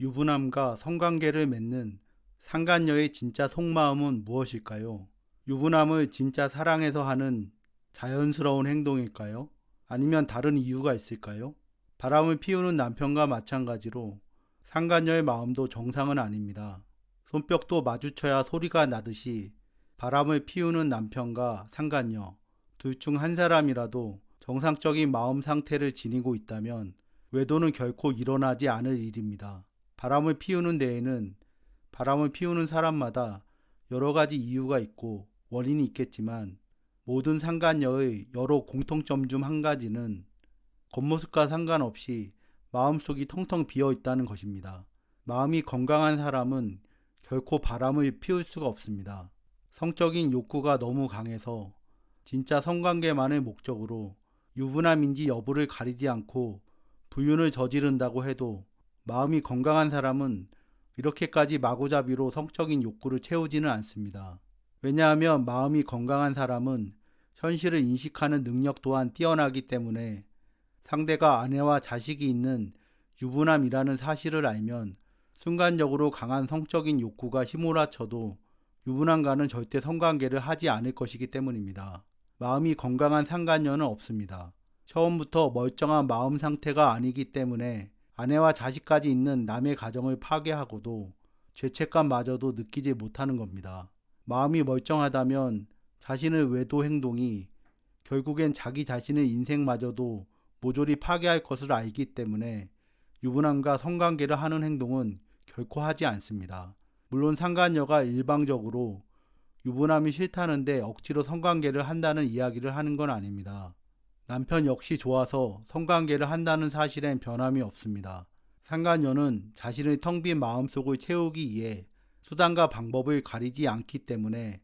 유부남과 성관계를 맺는 상간녀의 진짜 속마음은 무엇일까요? 유부남을 진짜 사랑해서 하는 자연스러운 행동일까요? 아니면 다른 이유가 있을까요? 바람을 피우는 남편과 마찬가지로 상간녀의 마음도 정상은 아닙니다. 손뼉도 마주쳐야 소리가 나듯이 바람을 피우는 남편과 상간녀 둘 중 한 사람이라도 정상적인 마음 상태를 지니고 있다면 외도는 결코 일어나지 않을 일입니다. 바람을 피우는 데에는 바람을 피우는 사람마다 여러 가지 이유가 있고 원인이 있겠지만 모든 상간녀의 여러 공통점 중 한 가지는 겉모습과 상관없이 마음속이 텅텅 비어 있다는 것입니다. 마음이 건강한 사람은 결코 바람을 피울 수가 없습니다. 성적인 욕구가 너무 강해서 진짜 성관계만을 목적으로 유부남인지 여부를 가리지 않고 불륜을 저지른다고 해도 마음이 건강한 사람은 이렇게까지 마구잡이로 성적인 욕구를 채우지는 않습니다. 왜냐하면 마음이 건강한 사람은 현실을 인식하는 능력 또한 뛰어나기 때문에 상대가 아내와 자식이 있는 유부남이라는 사실을 알면 순간적으로 강한 성적인 욕구가 휘몰아쳐도 유부남과는 절대 성관계를 하지 않을 것이기 때문입니다. 마음이 건강한 상간녀는 없습니다. 처음부터 멀쩡한 마음 상태가 아니기 때문에 아내와 자식까지 있는 남의 가정을 파괴하고도 죄책감마저도 느끼지 못하는 겁니다. 마음이 멀쩡하다면 자신의 외도 행동이 결국엔 자기 자신의 인생마저도 모조리 파괴할 것을 알기 때문에 유부남과 성관계를 하는 행동은 결코 하지 않습니다. 물론 상간녀가 일방적으로 유부남이 싫다는데 억지로 성관계를 한다는 이야기를 하는 건 아닙니다. 남편 역시 좋아서 성관계를 한다는 사실엔 변함이 없습니다. 상간녀는 자신의 텅 빈 마음속을 채우기 위해 수단과 방법을 가리지 않기 때문에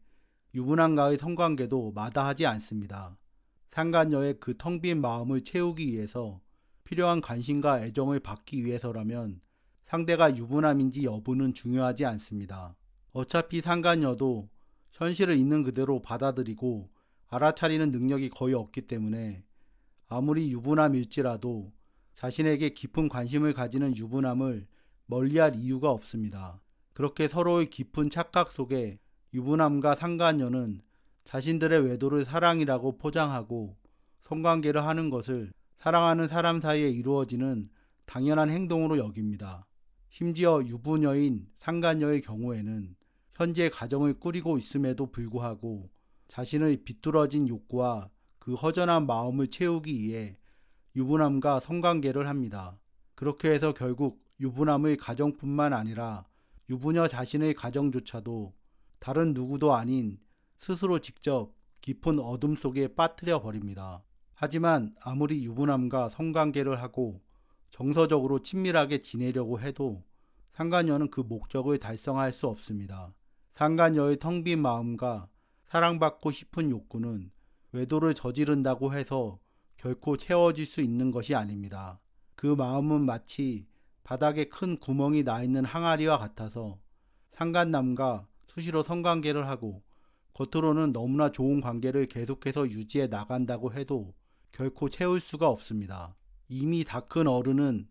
유부남과의 성관계도 마다하지 않습니다. 상간녀의 그 텅 빈 마음을 채우기 위해서 필요한 관심과 애정을 받기 위해서라면 상대가 유부남인지 여부는 중요하지 않습니다. 어차피 상간녀도 현실을 있는 그대로 받아들이고 알아차리는 능력이 거의 없기 때문에 아무리 유부남일지라도 자신에게 깊은 관심을 가지는 유부남을 멀리할 이유가 없습니다. 그렇게 서로의 깊은 착각 속에 유부남과 상간녀는 자신들의 외도를 사랑이라고 포장하고 성관계를 하는 것을 사랑하는 사람 사이에 이루어지는 당연한 행동으로 여깁니다. 심지어 유부녀인 상간녀의 경우에는 현재 가정을 꾸리고 있음에도 불구하고 자신의 비뚤어진 욕구와 그 허전한 마음을 채우기 위해 유부남과 성관계를 합니다. 그렇게 해서 결국 유부남의 가정뿐만 아니라 유부녀 자신의 가정조차도 다른 누구도 아닌 스스로 직접 깊은 어둠 속에 빠뜨려 버립니다. 하지만 아무리 유부남과 성관계를 하고 정서적으로 친밀하게 지내려고 해도 상간녀는 그 목적을 달성할 수 없습니다. 상간녀의 텅 빈 마음과 사랑받고 싶은 욕구는 외도를 저지른다고 해서 결코 채워질 수 있는 것이 아닙니다. 그 마음은 마치 바닥에 큰 구멍이 나 있는 항아리와 같아서 상간남과 수시로 성관계를 하고 겉으로는 너무나 좋은 관계를 계속해서 유지해 나간다고 해도 결코 채울 수가 없습니다. 이미 다 큰 어른은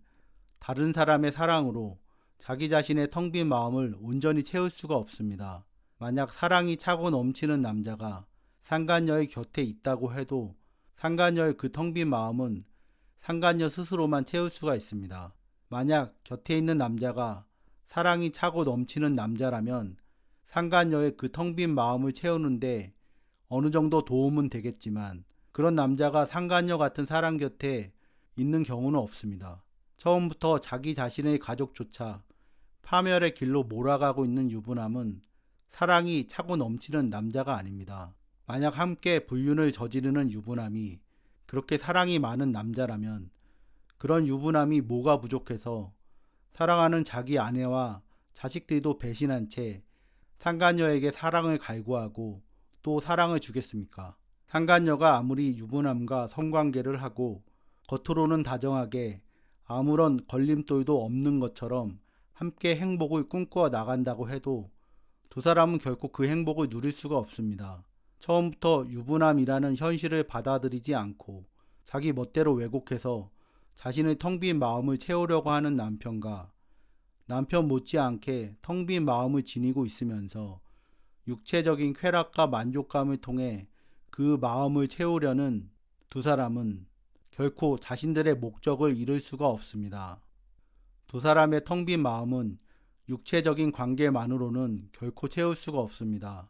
다른 사람의 사랑으로 자기 자신의 텅 빈 마음을 온전히 채울 수가 없습니다. 만약 사랑이 차고 넘치는 남자가 상간녀의 곁에 있다고 해도 상간녀의 그 텅 빈 마음은 상간녀 스스로만 채울 수가 있습니다. 만약 곁에 있는 남자가 사랑이 차고 넘치는 남자라면 상간녀의 그 텅 빈 마음을 채우는데 어느 정도 도움은 되겠지만 그런 남자가 상간녀 같은 사람 곁에 있는 경우는 없습니다. 처음부터 자기 자신의 가족조차 파멸의 길로 몰아가고 있는 유부남은 사랑이 차고 넘치는 남자가 아닙니다. 만약 함께 불륜을 저지르는 유부남이 그렇게 사랑이 많은 남자라면 그런 유부남이 뭐가 부족해서 사랑하는 자기 아내와 자식들도 배신한 채 상간녀에게 사랑을 갈구하고 또 사랑을 주겠습니까? 상간녀가 아무리 유부남과 성관계를 하고 겉으로는 다정하게 아무런 걸림돌도 없는 것처럼 함께 행복을 꿈꾸어 나간다고 해도 두 사람은 결코 그 행복을 누릴 수가 없습니다. 처음부터 유부남이라는 현실을 받아들이지 않고 자기 멋대로 왜곡해서 자신의 텅 빈 마음을 채우려고 하는 남편과 남편 못지않게 텅 빈 마음을 지니고 있으면서 육체적인 쾌락과 만족감을 통해 그 마음을 채우려는 두 사람은 결코 자신들의 목적을 이룰 수가 없습니다. 두 사람의 텅 빈 마음은 육체적인 관계만으로는 결코 채울 수가 없습니다.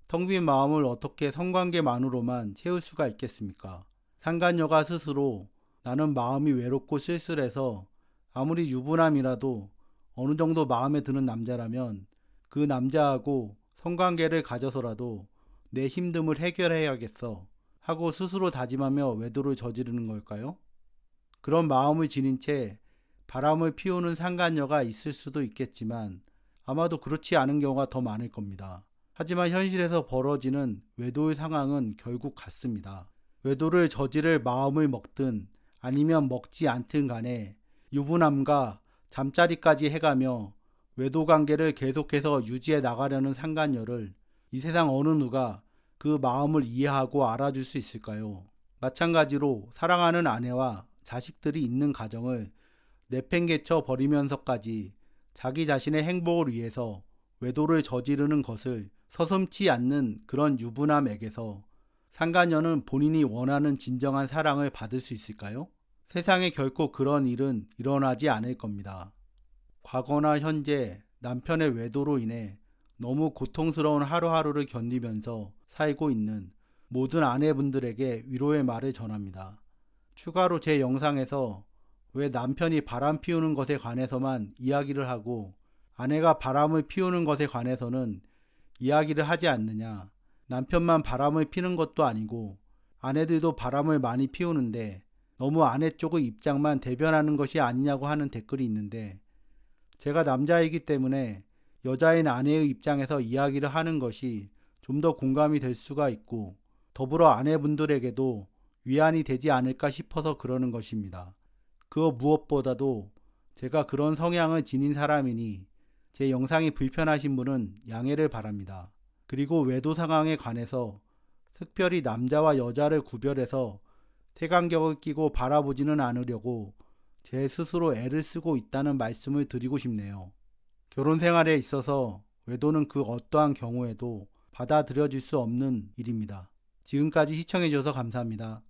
텅 빈 마음을 어떻게 성관계만으로만 채울 수가 있겠습니까? 상간녀가 스스로 나는 마음이 외롭고 쓸쓸해서 아무리 유부남이라도 어느 정도 마음에 드는 남자라면 그 남자하고 성관계를 가져서라도 내 힘듦을 해결해야겠어 하고 스스로 다짐하며 외도를 저지르는 걸까요? 그런 마음을 지닌 채 바람을 피우는 상간녀가 있을 수도 있겠지만 아마도 그렇지 않은 경우가 더 많을 겁니다. 하지만 현실에서 벌어지는 외도의 상황은 결국 같습니다. 외도를 저지를 마음을 먹든 아니면 먹지 않든 간에 유부남과 잠자리까지 해가며 외도 관계를 계속해서 유지해 나가려는 상간녀를 이 세상 어느 누가 그 마음을 이해하고 알아줄 수 있을까요? 마찬가지로 사랑하는 아내와 자식들이 있는 가정을 내팽개쳐 버리면서까지 자기 자신의 행복을 위해서 외도를 저지르는 것을 서슴지 않는 그런 유부남에게서 상간녀는 본인이 원하는 진정한 사랑을 받을 수 있을까요? 세상에 결코 그런 일은 일어나지 않을 겁니다. 과거나 현재 남편의 외도로 인해 너무 고통스러운 하루하루를 견디면서 살고 있는 모든 아내분들에게 위로의 말을 전합니다. 추가로 제 영상에서 왜 남편이 바람 피우는 것에 관해서만 이야기를 하고 아내가 바람을 피우는 것에 관해서는 이야기를 하지 않느냐. 남편만 바람을 피는 것도 아니고 아내들도 바람을 많이 피우는데 너무 아내 쪽의 입장만 대변하는 것이 아니냐고 하는 댓글이 있는데 제가 남자이기 때문에 여자인 아내의 입장에서 이야기를 하는 것이 좀 더 공감이 될 수가 있고 더불어 아내분들에게도 위안이 되지 않을까 싶어서 그러는 것입니다. 그 무엇보다도 제가 그런 성향을 지닌 사람이니 제 영상이 불편하신 분은 양해를 바랍니다. 그리고 외도 상황에 관해서 특별히 남자와 여자를 구별해서 색안경을 끼고 바라보지는 않으려고 제 스스로 애를 쓰고 있다는 말씀을 드리고 싶네요. 결혼 생활에 있어서 외도는 그 어떠한 경우에도 받아들여질 수 없는 일입니다. 지금까지 시청해주셔서 감사합니다.